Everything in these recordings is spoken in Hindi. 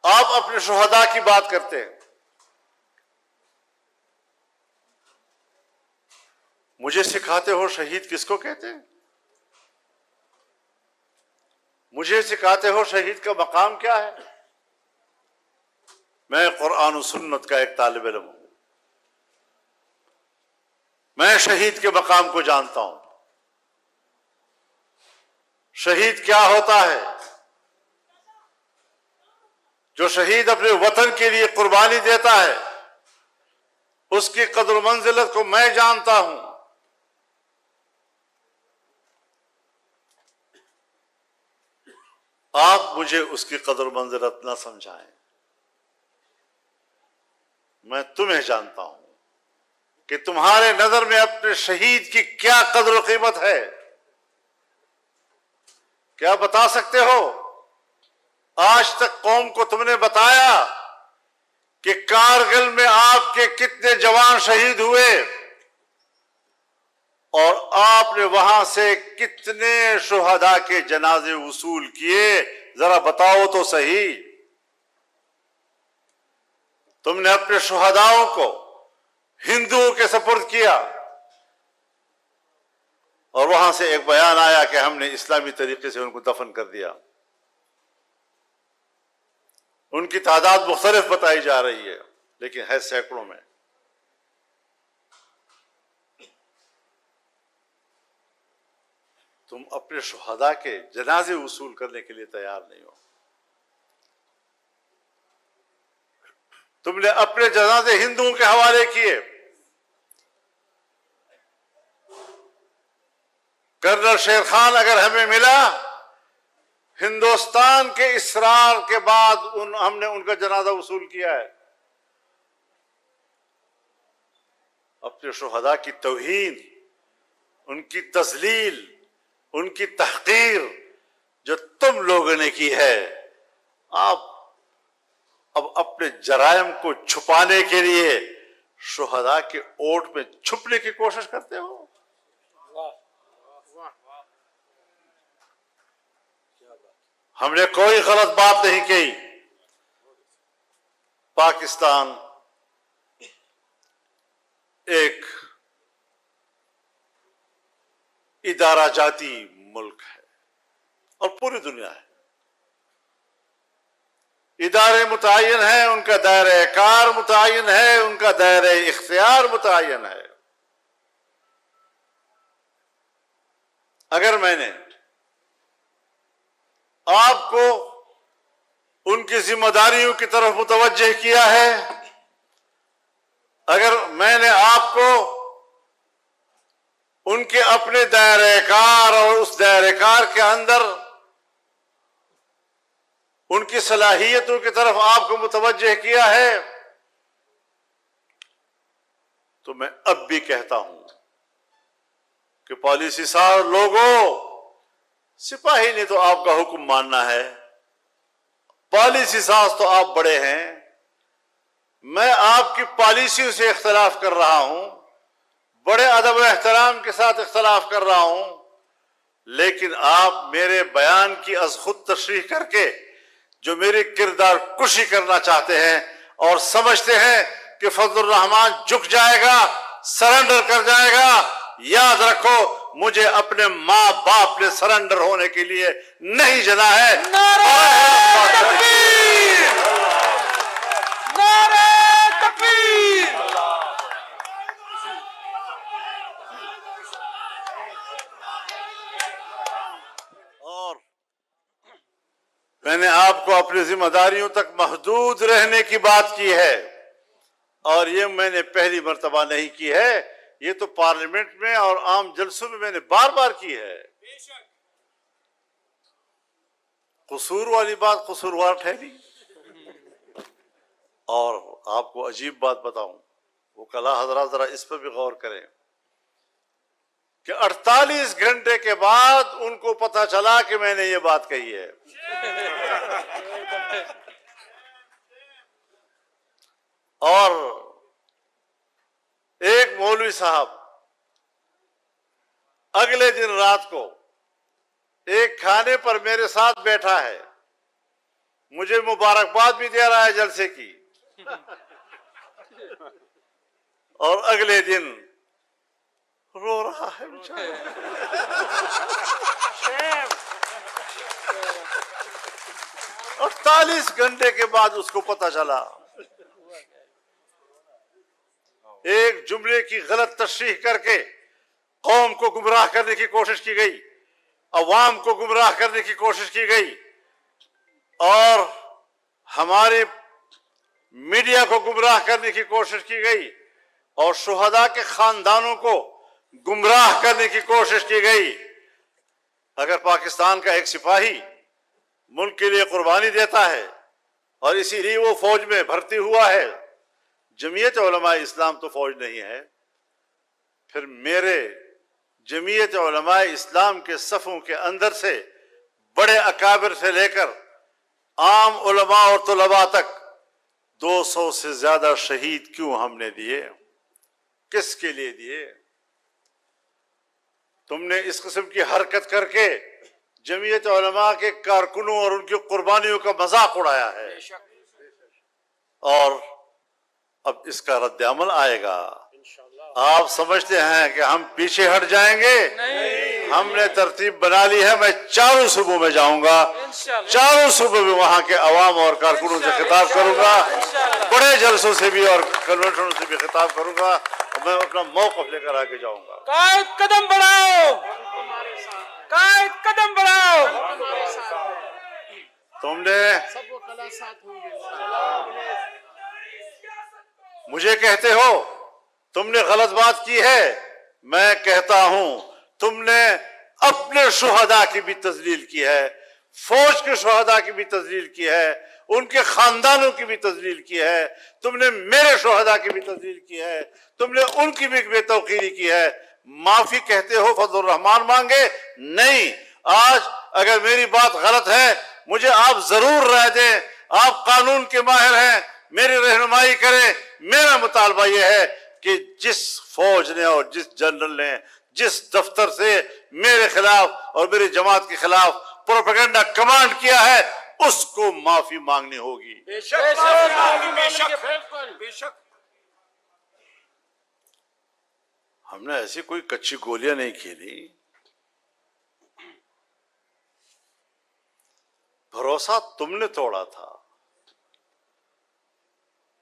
आप अपने शुहदा की बात करते हैं। मुझे सिखाते हो शहीद किसको कहते हैं? मुझे सिखाते हो शहीद का मकाम क्या है? मैं कुरान और सुन्नत का एक तालिब इल्म हूं। मैं शहीद के मकाम को जानता हूं। शहीद क्या होता है? जो शहीद अपने वतन के लिए कुर्बानी देता है, उसकी कदर मंजिलत को मैं जानता हूं। आप मुझे उसकी कदर मंजिलत न समझाएं। मैं तुम्हें जानता हूं कि तुम्हारे नजर में अपने शहीद की क्या कदर कीमत है। क्या बता सकते हो? आज तक कौम को तुमने बताया कि कारगिल में आपके कितने जवान शहीद हुए और आपने वहां से कितने शुहदा के जनाजे वसूल किए? जरा बताओ तो सही। तुमने अपने शुहदाओं को हिंदुओं के सपुर्द किया और वहां से एक बयान आया कि हमने इस्लामी तरीके से उनको दफन कर दिया। उनकी तादाद मुख्तलिफ बताई जा रही है, लेकिन है सैकड़ों में। तुम अपने शुहदा के जनाजे वसूल करने के लिए तैयार नहीं हो। तुमने अपने जनाजे हिंदुओं के हवाले किए। कर्नल शेर खान अगर हमें मिला, हिंदुस्तान के इसरार के बाद हमने उनका जनाजा वसूल किया है। अपने शुहदा की तौहीन, उनकी तजलील, उनकी तहकीर जो तुम लोगों ने की है, आप अब अपने जराइम को छुपाने के लिए शुहदा के ओट में छुपने की कोशिश करते हो। हमने कोई गलत बात नहीं की। पाकिस्तान एक इदारा जाती मुल्क है और पूरी दुनिया है। इदारे मुतय्यन है, उनका दायरा कार मुतय्यन है, उनका दायरा इख्तियार मुतय्यन है। अगर मैंने आपको उनकी जिम्मेदारियों की तरफ मुतवज्जह किया है, अगर मैंने आपको उनके अपने दायरे कार और उस दायरे कार के अंदर उनकी सलाहियतों की तरफ आपको मुतवज्जह किया है, तो मैं अब भी कहता हूं कि पॉलिसी साहब लोगों, सिपाही ने तो आपका हुक्म मानना है, पॉलिसी साज तो आप बड़े हैं। मैं आपकी पॉलिसियों से इख्तलाफ कर रहा हूं, बड़े अदब और एहतराम के साथ इख्तलाफ कर रहा हूं, लेकिन आप मेरे बयान की अज खुद तशरीह करके जो मेरी किरदार कुशी करना चाहते हैं और समझते हैं कि फजलुर रहमान झुक जाएगा, सरेंडर कर जाएगा, याद रखो मुझे अपने मां बाप ने सरेंडर होने के लिए नहीं जना है। नारे तकबीर! नारे तकबीर! और मैंने आपको अपनी जिम्मेदारियों तक महदूद रहने की बात की है, और ये मैंने पहली मर्तबा नहीं की है, ये तो पार्लियामेंट में और आम जलसों में मैंने बार बार की है। कसूर वाली बात कसूरवार ठहरी। और आपको अजीब बात बताऊं, वो कला हजरात जरा इस पर भी गौर करें कि 48 घंटे के बाद उनको पता चला कि मैंने ये बात कही है। और एक मौलवी साहब अगले दिन रात को एक खाने पर मेरे साथ बैठा है, मुझे मुबारकबाद भी दे रहा है जलसे की, और अगले दिन रो रहा है बेचारा। 48 घंटे के बाद उसको पता चला, एक जुमले की गलत तशरीह करके कौम को गुमराह करने की कोशिश की गई, अवाम को गुमराह करने की कोशिश की गई, और हमारे मीडिया को गुमराह करने की कोशिश की गई, और शुहदा के खानदानों को गुमराह करने की कोशिश की गई। अगर पाकिस्तान का एक सिपाही मुल्क के लिए कुर्बानी देता है और इसीलिए वो फौज में भर्ती हुआ है, जमीयत उलमा इस्लाम तो फौज नहीं है, फिर मेरे जमीयत उलमा इस्लाम के सफ़ों के अंदर से बड़े अकाबिर से लेकर आम उलमा और तुलबा तक 200 से ज्यादा शहीद क्यों हमने दिए? किसके लिए दिए? तुमने इस किस्म की हरकत करके जमीयत उलमा के कारकुनों और उनकी कुर्बानियों का मजाक उड़ाया है, और अब इसका रद्द-ए-अमल आएगा। आप समझते हैं कि हम पीछे हट जाएंगे? नहीं। हमने तरतीब बना ली है, मैं चारों सूबों में जाऊंगा, चारों सूबों में वहां के अवाम और कारकुनों से खिताब करूंगा, बड़े जलसों से भी और कन्वेंशनों से भी खिताब करूंगा, और मैं अपना मौक़िफ़ लेकर आगे जाऊंगा। कायद कदम बढ़ाओ, कायद कदम बढ़ाओ। तुमने मुझे कहते हो तुमने गलत बात की है, मैं कहता हूं तुमने अपने शुहदा की भी तजलील की है, फौज के शुहदा की भी तजलील की है, उनके खानदानों की भी तजलील की है, तुमने मेरे शुहदा की भी तजलील की है, तुमने उनकी भी बेतौकीरी की है। माफी कहते हो फजल रहमान मांगे? नहीं। आज अगर मेरी बात गलत है मुझे आप जरूर राय दें, आप कानून के माहिर हैं, मेरी रहनुमाई करें। मेरा मुतालबा यह है कि जिस फौज ने और जिस जनरल ने जिस दफ्तर से मेरे खिलाफ और मेरी जमात के खिलाफ प्रोपेगेंडा कमांड किया है उसको माफी मांगनी होगी। बेशक। हमने ऐसी कोई कच्ची गोलियां नहीं खेली। भरोसा तुमने तोड़ा था,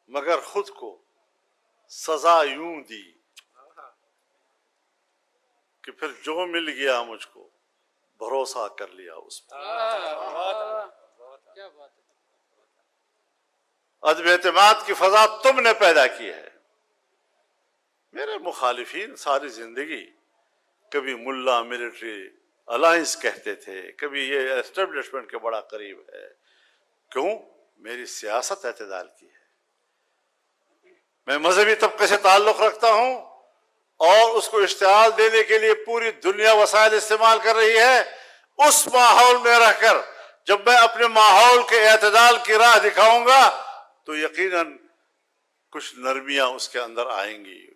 मगर खुद को सजा यूं दी कि फिर जो मिल गया मुझको भरोसा कर लिया उस पर। अदब एतमाद की फजा तुमने पैदा की है। मेरे मुखालिफिन सारी जिंदगी कभी मुल्ला मिलिट्री अलायंस कहते थे, कभी ये एस्टेब्लिशमेंट के बड़ा करीब है। क्यों? मेरी सियासत एतदाल की है। मैं मजहबी तबके से ताल्लुक रखता हूं और उसको इश्तिहाल देने के लिए पूरी दुनिया वसाइल इस्तेमाल कर रही है। उस माहौल में रहकर जब मैं अपने माहौल के एतदाल की राह दिखाऊंगा तो यकीनन कुछ नरमियां उसके अंदर आएंगी।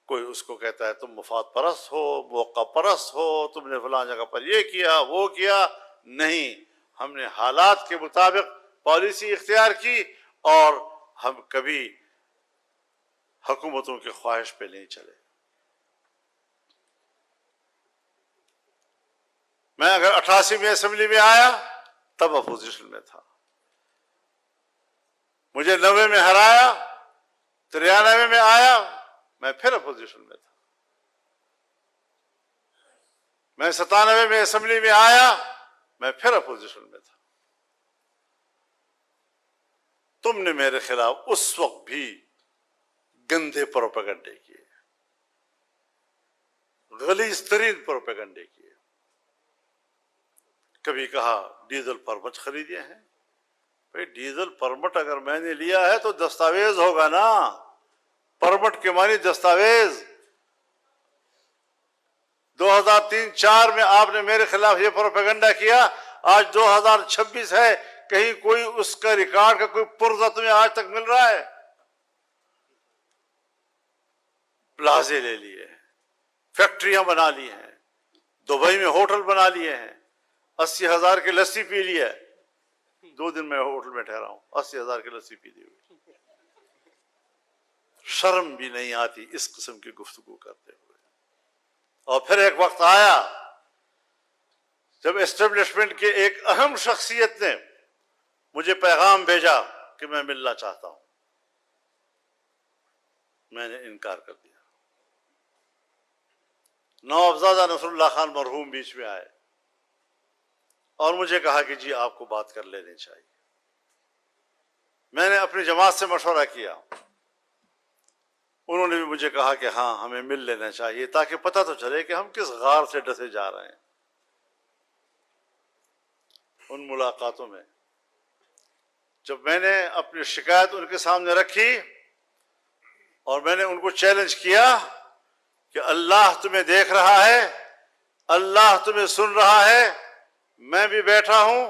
कोई उसको कहता है तुम मुफाद परस्त हो, मौका परस्त हो, तुमने फलां जगह पर ये किया वो किया। नहीं, हमने हालात के मुताबिक पॉलिसी इख्तियार की और हम कभी हुकूमतों की ख्वाहिश पे नहीं चले। मैं अगर 88 में असेंबली में आया तब अपोजिशन में था, मुझे 90 में हराया, 93 में आया, मैं फिर अपोजिशन में था, मैं 97 में असेंबली में आया, मैं फिर अपोजिशन में था। तुमने मेरे खिलाफ उस वक्त भी गंदे प्रोपेगेंडे किए, गलीज तरीन प्रोपेगेंडे किए। कभी कहा डीजल परमिट खरीदे हैं। भाई डीजल परमिट अगर मैंने लिया है तो दस्तावेज होगा ना, परमिट के मानी दस्तावेज। 2003-04 में आपने मेरे खिलाफ ये प्रोपेगेंडा किया, आज 2026 है, कहीं कोई उसका रिकॉर्ड का कोई पुर्जा तुम्हें आज तक मिल रहा है? प्लाजे ले लिए हैं, फैक्ट्रियां बना ली हैं, दुबई में होटल बना लिए हैं, 80,000 की लस्सी पी ली है, 2 दिन मैं होटल में ठहरा हूं, 80,000 की लस्सी पी दी हुई। शर्म भी नहीं आती इस किस्म की गुफ्तगू करते हुए। और फिर एक वक्त आया जब एस्टेब्लिशमेंट के एक अहम शख्सियत ने मुझे पैगाम भेजा कि मैं मिलना चाहता हूं। मैंने इनकार कर दिया। नवाबजादा नसरुल्लाह खान मरहूम बीच में आए और मुझे कहा कि जी आपको बात कर लेनी चाहिए। मैंने अपनी जमात से मशवरा किया, उन्होंने भी मुझे कहा कि हाँ हमें मिल लेना चाहिए ताकि पता तो चले कि हम किस गार से डसे जा रहे हैं। उन मुलाकातों में जब मैंने अपनी शिकायत उनके सामने रखी और मैंने उनको चैलेंज किया कि अल्लाह तुम्हें देख रहा है, अल्लाह तुम्हें सुन रहा है, मैं भी बैठा हूं,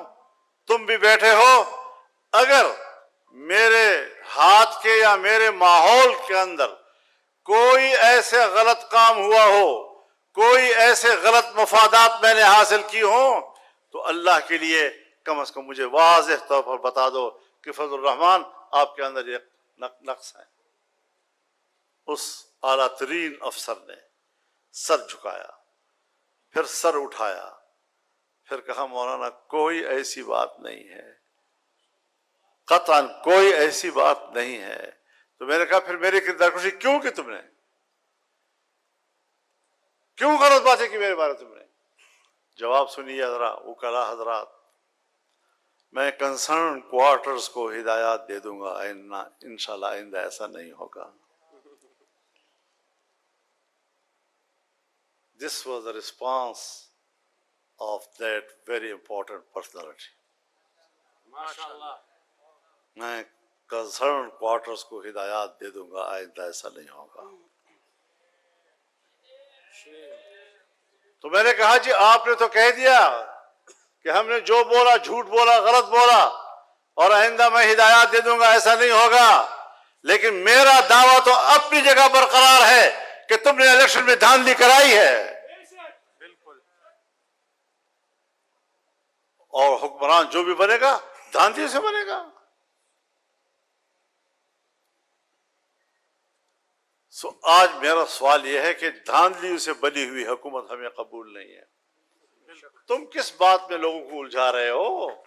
तुम भी बैठे हो, अगर मेरे हाथ के या मेरे माहौल के अंदर कोई ऐसे गलत काम हुआ हो, कोई ऐसे गलत मफादात मैंने हासिल की हो, तो अल्लाह के लिए कम से कम मुझे वाज़ेह तौर पर बता दो कि फजल रहमान आपके अंदर ये नक्स है। उस आला तरीन अफसर ने सर झुकाया, फिर सर उठाया, फिर कहा मौलाना कोई ऐसी बात नहीं है, कतन कोई ऐसी बात नहीं है। तो मैंने कहा फिर मेरी किरदारकुशी क्यों की तुमने, क्यों गलत बातें की मेरे बारे तुमने? जवाब सुनिए जरा वकला हजरात, मैं कंसर्न क्वार्टर्स को हिदायत दे दूंगा, इंशाल्लाह आइंदा ऐसा नहीं होगा। This was the response of that very important personality. माशाल्लाह। मैं कंसर्न क्वार्टर्स को हिदायत दे दूंगा, आइंदा ऐसा नहीं होगा। तो मैंने कहा जी आपने तो कह दिया कि हमने जो बोला झूठ बोला, गलत बोला, और आइंदा मैं हिदायत दे दूंगा ऐसा नहीं होगा, लेकिन मेरा दावा तो अपनी जगह बरकरार है कि तुमने इलेक्शन में धांधली कराई है। बिल्कुल। और हुक्मरान जो भी बनेगा धांधली से बनेगा। सो आज मेरा सवाल यह है कि धांधली से बनी हुई हुकूमत हमें कबूल नहीं है। तुम किस बात में लोगों को उलझा रहे हो?